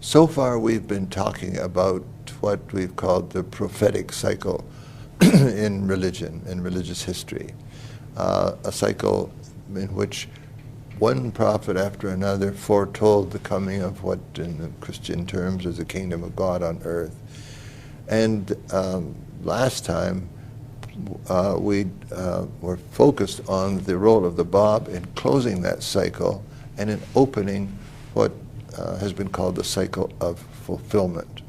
So far we've been talking about what we've called the prophetic cycle in religion, in religious history. A cycle in which one prophet after another foretold the coming of what in the Christian terms is the kingdom of God on earth. And last time we were focused on the role of the Bab in closing that cycle and in opening what has been called the cycle of fulfillment.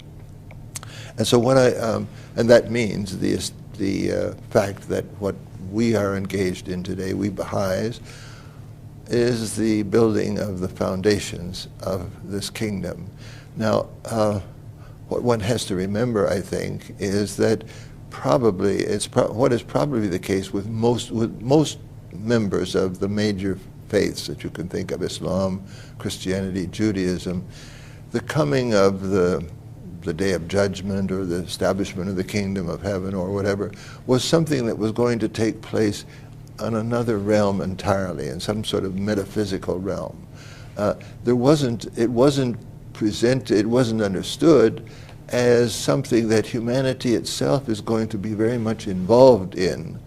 And so what and that means the fact that what we are engaged in today, we Baha'is, is the building of the foundations of this kingdom. Now, what one has to remember, I think, is that probably what is probably the case with most members of the major faiths that you can think of, Islam, Christianity, Judaism, the coming of the day of judgment or the establishment of the kingdom of heaven or whatever was something that was going to take place on another realm entirely, in some sort of metaphysical realm. It wasn't understood as something that humanity itself is going to be very much involved in.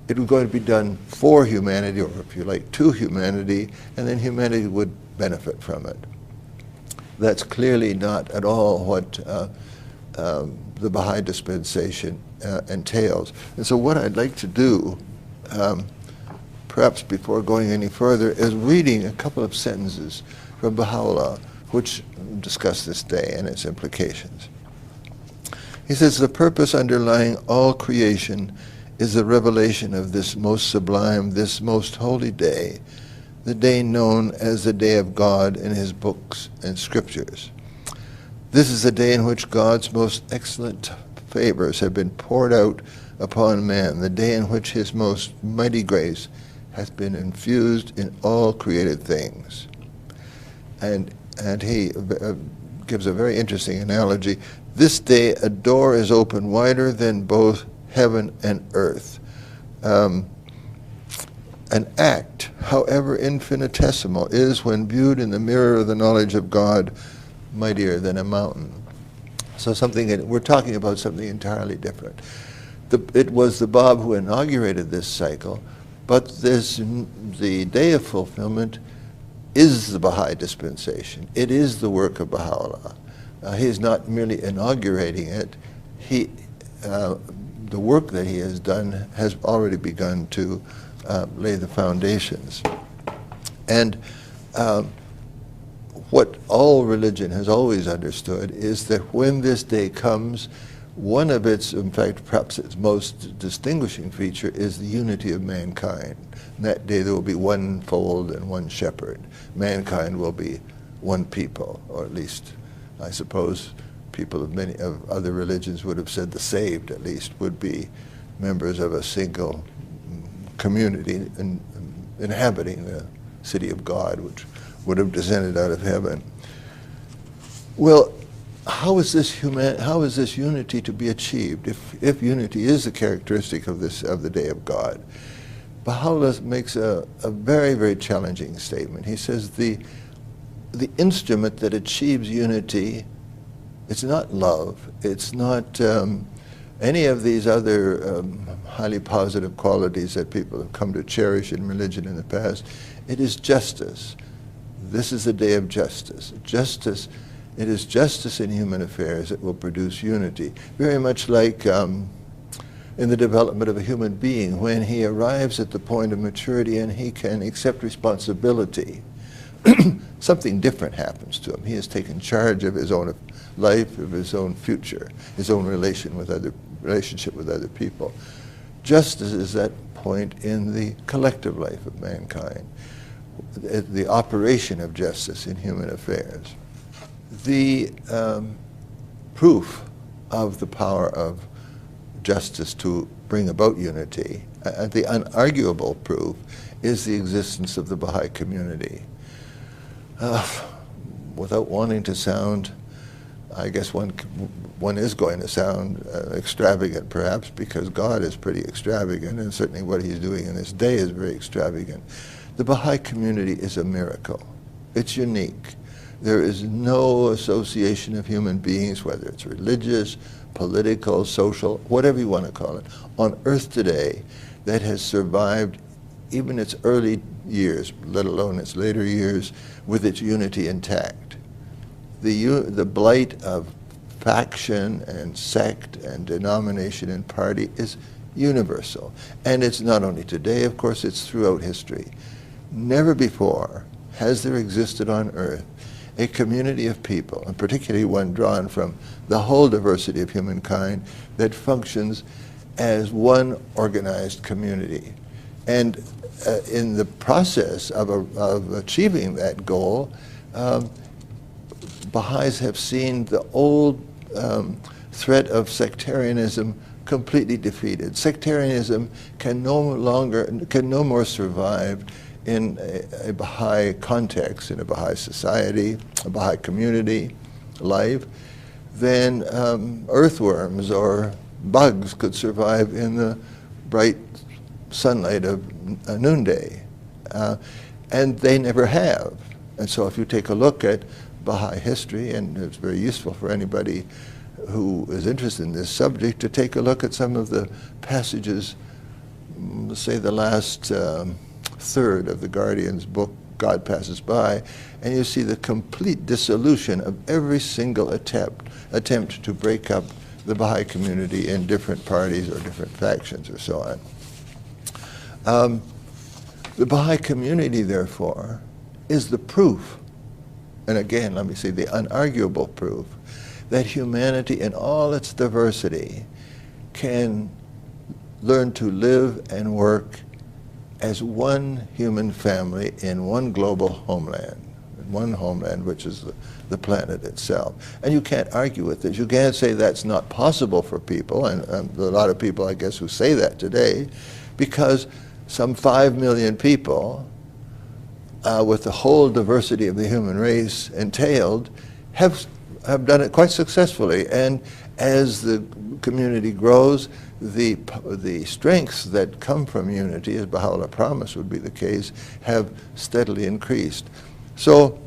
It was going to be done for humanity, or if you like, to humanity, and then humanity would benefit from it. That's clearly not at all what the Baha'i dispensation entails. And so what I'd like to do, perhaps before going any further, is reading a couple of sentences from Baha'u'llah, which discuss this day and its implications. He says, "The purpose underlying all creation is the revelation of this most sublime, this most holy day, the day known as the day of God in his books and scriptures. This is the day in which God's most excellent favors have been poured out upon man, the day in which his most mighty grace has been infused in all created things." And he gives a very interesting analogy. "This day a door is opened wider than both heaven and earth. An act, however infinitesimal, is, when viewed in the mirror of the knowledge of God, mightier than a mountain." So we're talking about something entirely different. It was the Bab who inaugurated this cycle, but the day of fulfillment is the Baha'i dispensation. It is the work of Baha'u'llah. He is not merely inaugurating it. The work that he has done has already begun to lay the foundations. And what all religion has always understood is that when this day comes, one of its, in fact, perhaps its most distinguishing feature is the unity of mankind. And that day there will be one fold and one shepherd. Mankind will be one people, or at least, I suppose, people of many of other religions would have said the saved, at least, would be members of a single community inhabiting the city of God, which would have descended out of heaven. Well, how is this unity to be achieved? If unity is the characteristic of the day of God, Baha'u'llah makes a very, very challenging statement. He says the instrument that achieves unity, it's not love, it's not any of these other highly positive qualities that people have come to cherish in religion in the past. It is justice. This is the day of justice. It is justice in human affairs that will produce unity. Very much like in the development of a human being, when he arrives at the point of maturity and he can accept responsibility, something different happens to him. He has taken charge of his own life, of his own future, his own relationship with other people. Justice is that point in the collective life of mankind, the operation of justice in human affairs. The proof of the power of justice to bring about unity, the unarguable proof, is the existence of the Baha'i community. Without wanting to sound, I guess one is going to sound extravagant, perhaps, because God is pretty extravagant, and certainly what he's doing in this day is very extravagant. The Baha'i community is a miracle. It's unique. There is no association of human beings, whether it's religious, political, social, whatever you want to call it, on earth today that has survived even its early years, let alone its later years, with its unity intact. The blight of faction and sect and denomination and party is universal. And it's not only today, of course, it's throughout history. Never before has there existed on earth a community of people, and particularly one drawn from the whole diversity of humankind, that functions as one organized community. And in the process of achieving that goal, Baha'is have seen the old threat of sectarianism completely defeated. Sectarianism can no more survive in a Baha'i context, in a Baha'i society, a Baha'i community life, than earthworms or bugs could survive in the bright sunlight of a noonday. And they never have. And so if you take a look at Baha'i history, and it's very useful for anybody who is interested in this subject to take a look at some of the passages, say the last third of the Guardian's book, God Passes By, and you see the complete dissolution of every single attempt to break up the Baha'i community in different parties or different factions or so on. The Baha'i community, therefore, is the proof, and again, let me say the unarguable proof, that humanity in all its diversity can learn to live and work as one human family in one global homeland, which is the planet itself. And you can't argue with this. You can't say that's not possible for people, and a lot of people, I guess, who say that today, because some 5 million people, with the whole diversity of the human race entailed, have done it quite successfully. And as the community grows, the strengths that come from unity, as Baha'u'llah promised would be the case, have steadily increased. So,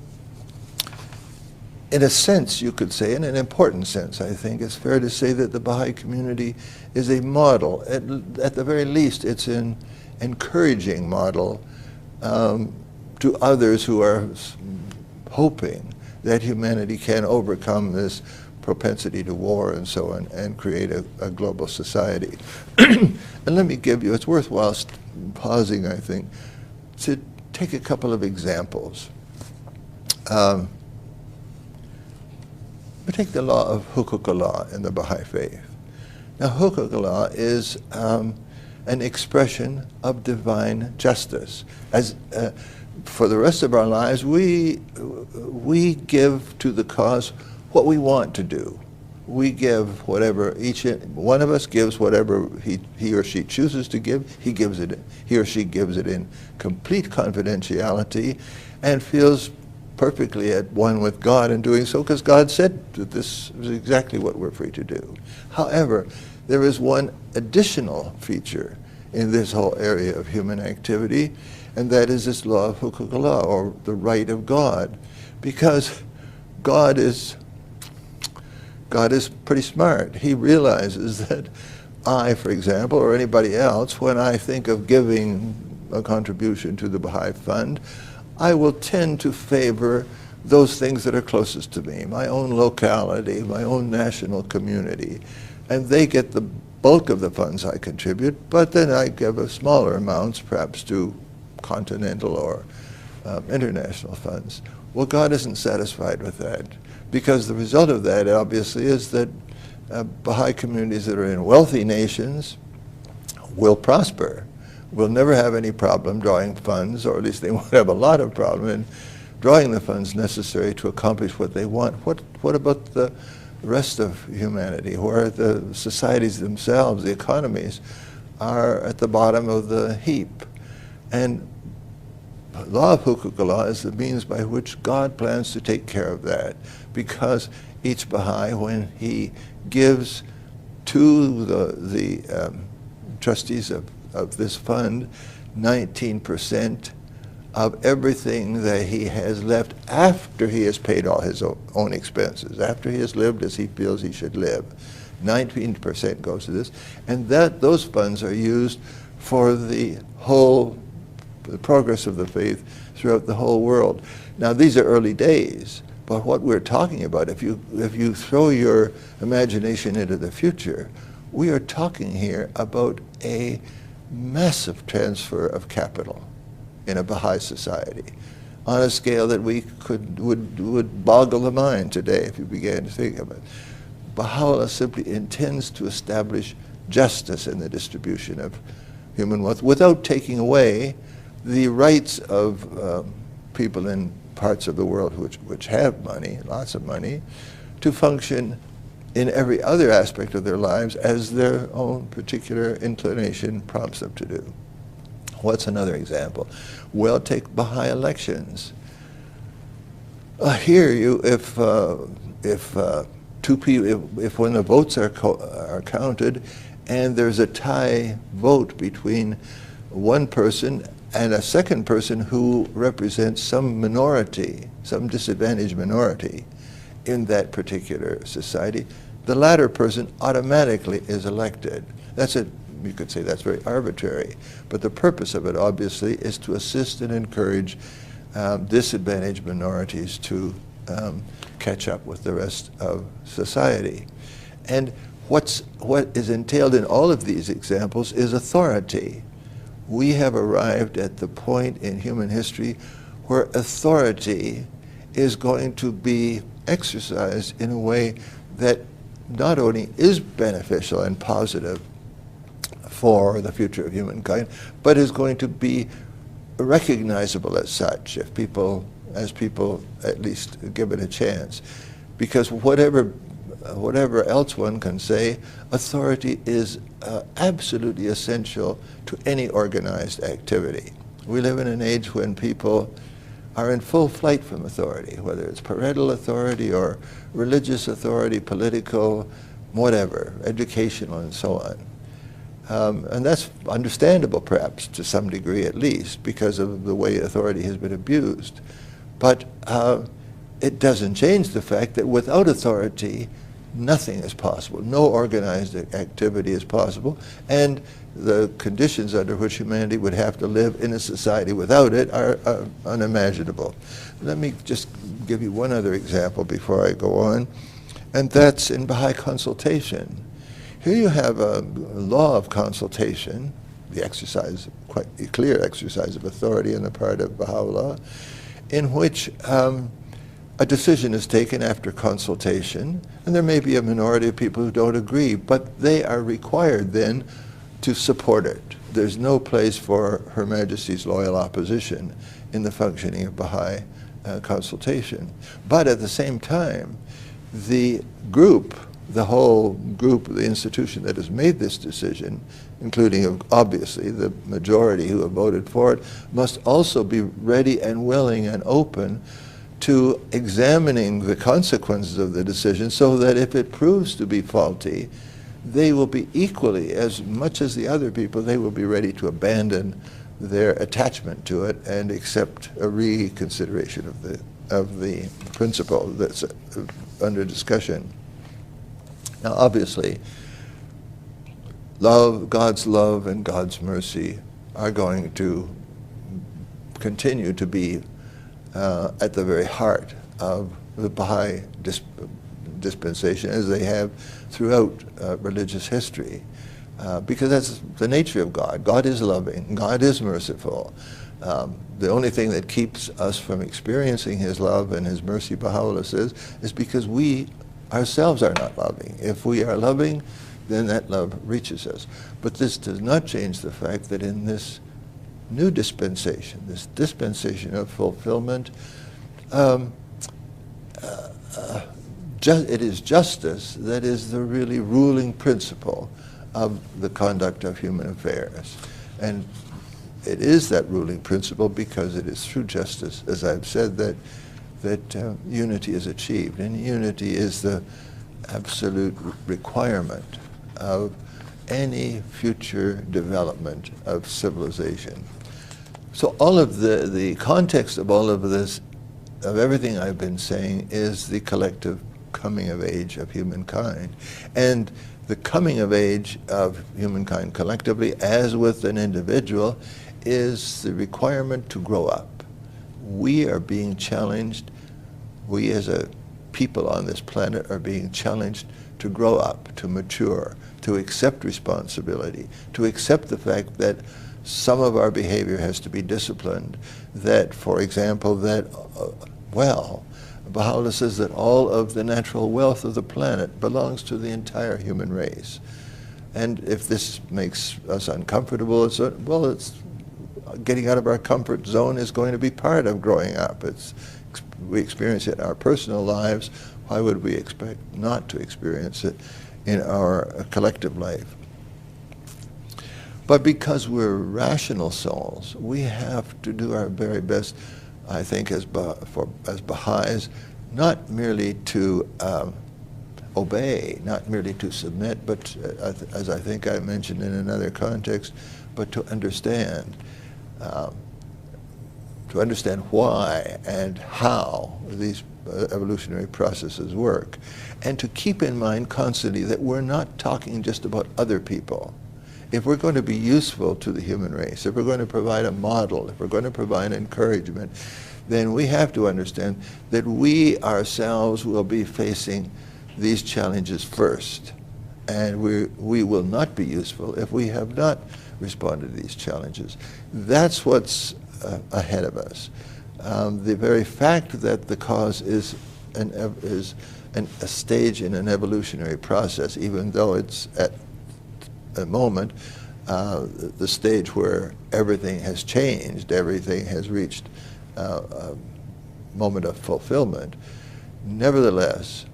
in a sense, you could say, in an important sense, I think, it's fair to say that the Baha'i community is a model. At the very least, it's an encouraging model to others who are hoping that humanity can overcome this propensity to war and so on, and create a global society. And let me give you, it's worthwhile pausing, I think, to take a couple of examples. We take the law of Hukuk Allah in the Baha'i faith. Now, Hukuk Allah is an expression of divine justice. As for the rest of our lives, we give to the cause what we want to do. We give whatever, each one of us gives whatever he or she chooses to give. He or she gives it in complete confidentiality and feels perfectly at one with God in doing so, because God said that this is exactly what we're free to do. However, there is one additional feature in this whole area of human activity, and that is this law of Hukuk Allah, or the right of God, because God is pretty smart. He realizes that I, for example, or anybody else, when I think of giving a contribution to the Baha'i Fund, I will tend to favor those things that are closest to me, my own locality, my own national community. And they get the bulk of the funds I contribute, but then I give a smaller amounts perhaps to continental or international funds. Well, God isn't satisfied with that, because the result of that obviously is that Baha'i communities that are in wealthy nations will prosper, will never have any problem drawing funds, or at least they won't have a lot of problem in drawing the funds necessary to accomplish what they want. What about the rest of humanity, where the societies themselves, the economies, are at the bottom of the heap? And the law of Hukuk Allah is the means by which God plans to take care of that, because each Baha'i, when he gives to the trustees of this fund 19% of everything that he has left after he has paid all his own expenses, after he has lived as he feels he should live. 19% goes to this, and those funds are used for the progress of the faith throughout the whole world. Now, these are early days, but what we're talking about, if you throw your imagination into the future, we are talking here about a massive transfer of capital in a Baha'i society on a scale that would boggle the mind today if you began to think of it. Baha'u'llah simply intends to establish justice in the distribution of human wealth without taking away the rights of people in parts of the world which have money, lots of money, to function in every other aspect of their lives as their own particular inclination prompts them to do. What's another example? Well, take Baha'i elections. Here, if two people, if when the votes are counted, and there's a tie vote between one person and a second person who represents some minority, some disadvantaged minority in that particular society, the latter person automatically is elected. You could say that's very arbitrary, but the purpose of it obviously is to assist and encourage disadvantaged minorities to catch up with the rest of society. And what is entailed in all of these examples is authority. We have arrived at the point in human history where authority is going to be exercised in a way that not only is beneficial and positive for the future of humankind, but is going to be recognizable as such if people at least give it a chance. Because whatever else one can say, authority is absolutely essential to any organized activity. We live in an age when people are in full flight from authority, whether it's parental authority or religious authority, political, whatever, educational, and so on. And that's understandable, perhaps, to some degree at least, because of the way authority has been abused. But it doesn't change the fact that without authority, nothing is possible. No organized activity is possible, and the conditions under which humanity would have to live in a society without it are unimaginable. Let me just give you one other example before I go on, and that's in Baha'i consultation. Here you have a law of consultation, the exercise, quite a clear exercise of authority on the part of Baha'u'llah, in which a decision is taken after consultation, and there may be a minority of people who don't agree, but they are required then to support it. There's no place for Her Majesty's loyal opposition in the functioning of Baha'i consultation. But at the same time, the whole group, the institution that has made this decision, including obviously the majority who have voted for it, must also be ready and willing and open to examining the consequences of the decision, so that if it proves to be faulty, they will be equally, as much as the other people, they will be ready to abandon their attachment to it and accept a reconsideration of the principle that's under discussion. Now, obviously, God's love and God's mercy are going to continue to be at the very heart of the Baha'i dispensation, as they have throughout religious history, because that's the nature of God. God is loving. God is merciful. The only thing that keeps us from experiencing His love and His mercy, Baha'u'llah says, is because we ourselves are not loving. If we are loving, then that love reaches us. But this does not change the fact that in this new dispensation, this dispensation of fulfillment, it is justice that is the really ruling principle of the conduct of human affairs. And it is that ruling principle because it is through justice, as I've said, that unity is achieved. And unity is the absolute requirement of any future development of civilization. So all of the context of all of this, of everything I've been saying, is the collective coming of age of humankind. And the coming of age of humankind collectively, as with an individual, is the requirement to grow up. We are being challenged, we as a people on this planet are being challenged to grow up, to mature, to accept responsibility, to accept the fact that some of our behavior has to be disciplined, that, for example, that, Baha'u'llah says that all of the natural wealth of the planet belongs to the entire human race. And if this makes us uncomfortable, it's getting out of our comfort zone is going to be part of growing up. We experience it in our personal lives. Why would we expect not to experience it in our collective life? But because we're rational souls, we have to do our very best, I think, as Baha'is, not merely to obey, not merely to submit, but as I think I mentioned in another context, but to understand why and how these evolutionary processes work, and to keep in mind constantly that we're not talking just about other people. If we're going to be useful to the human race, if we're going to provide a model, if we're going to provide encouragement, then we have to understand that we ourselves will be facing these challenges first. And we will not be useful if we have not responded to these challenges. That's what's ahead of us. The very fact that the cause is a stage in an evolutionary process, even though it's at a moment, the stage where everything has changed, everything has reached a moment of fulfillment. Nevertheless,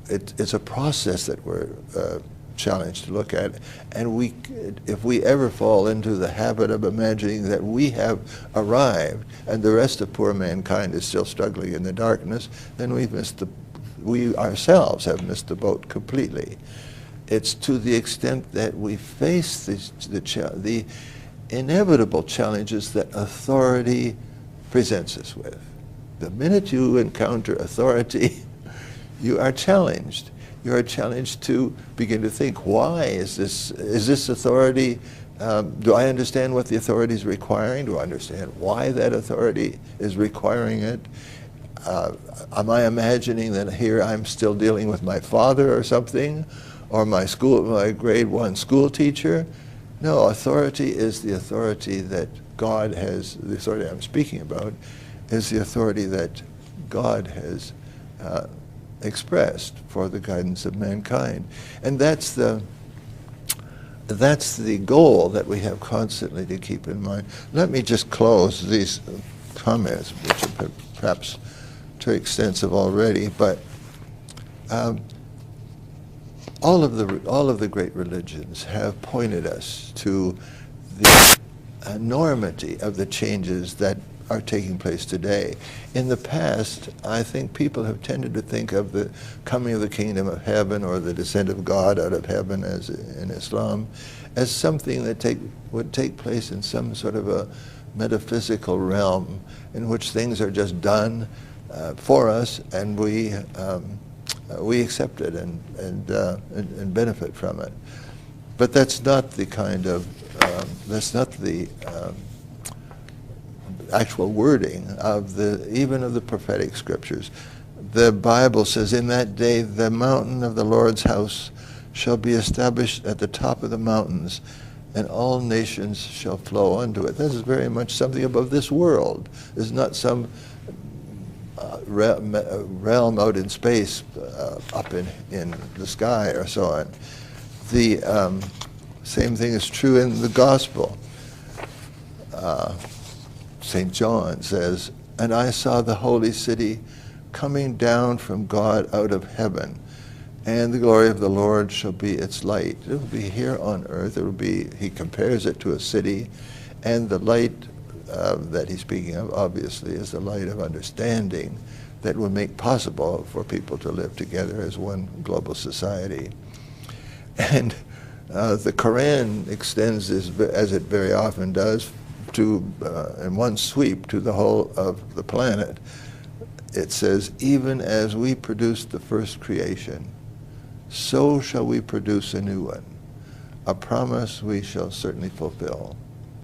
it's a process that we're challenged to look at, and if we ever fall into the habit of imagining that we have arrived and the rest of poor mankind is still struggling in the darkness, then we ourselves have missed the boat completely. It's to the extent that we face the inevitable challenges that authority presents us with. The minute you encounter authority, you are challenged. You are challenged to begin to think, why is this authority, do I understand what the authority is requiring? Do I understand why that authority is requiring it? Am I imagining that here I'm still dealing with my father or something? Or my grade 1 school teacher? No, authority is the authority that God has, the authority I'm speaking about, is the authority that God has expressed for the guidance of mankind. And that's the goal that we have constantly to keep in mind. Let me just close these comments, which are perhaps too extensive already, but all of the great religions have pointed us to the enormity of the changes that are taking place today. In the past, I think people have tended to think of the coming of the kingdom of heaven or the descent of God out of heaven, as in Islam, as something that would take place in some sort of a metaphysical realm in which things are just done for us, and we accept it and benefit from it. But that's not the kind of, that's not the actual wording of even of the prophetic scriptures. The Bible says, in that day the mountain of the Lord's house shall be established at the top of the mountains, and all nations shall flow unto it. This is very much something above this world. This is not some realm out in space, up in the sky or so on. The same thing is true in the gospel. St. John says, and I saw the holy city coming down from God out of heaven, and the glory of the Lord shall be its light. It will be here on earth. It will be, he compares it to a city, and the light that he's speaking of, obviously, is the light of understanding that will make possible for people to live together as one global society. And the Quran extends this, as it very often does, in one sweep to the whole of the planet, it says, even as we produced the first creation, so shall we produce a new one. A promise we shall certainly fulfill.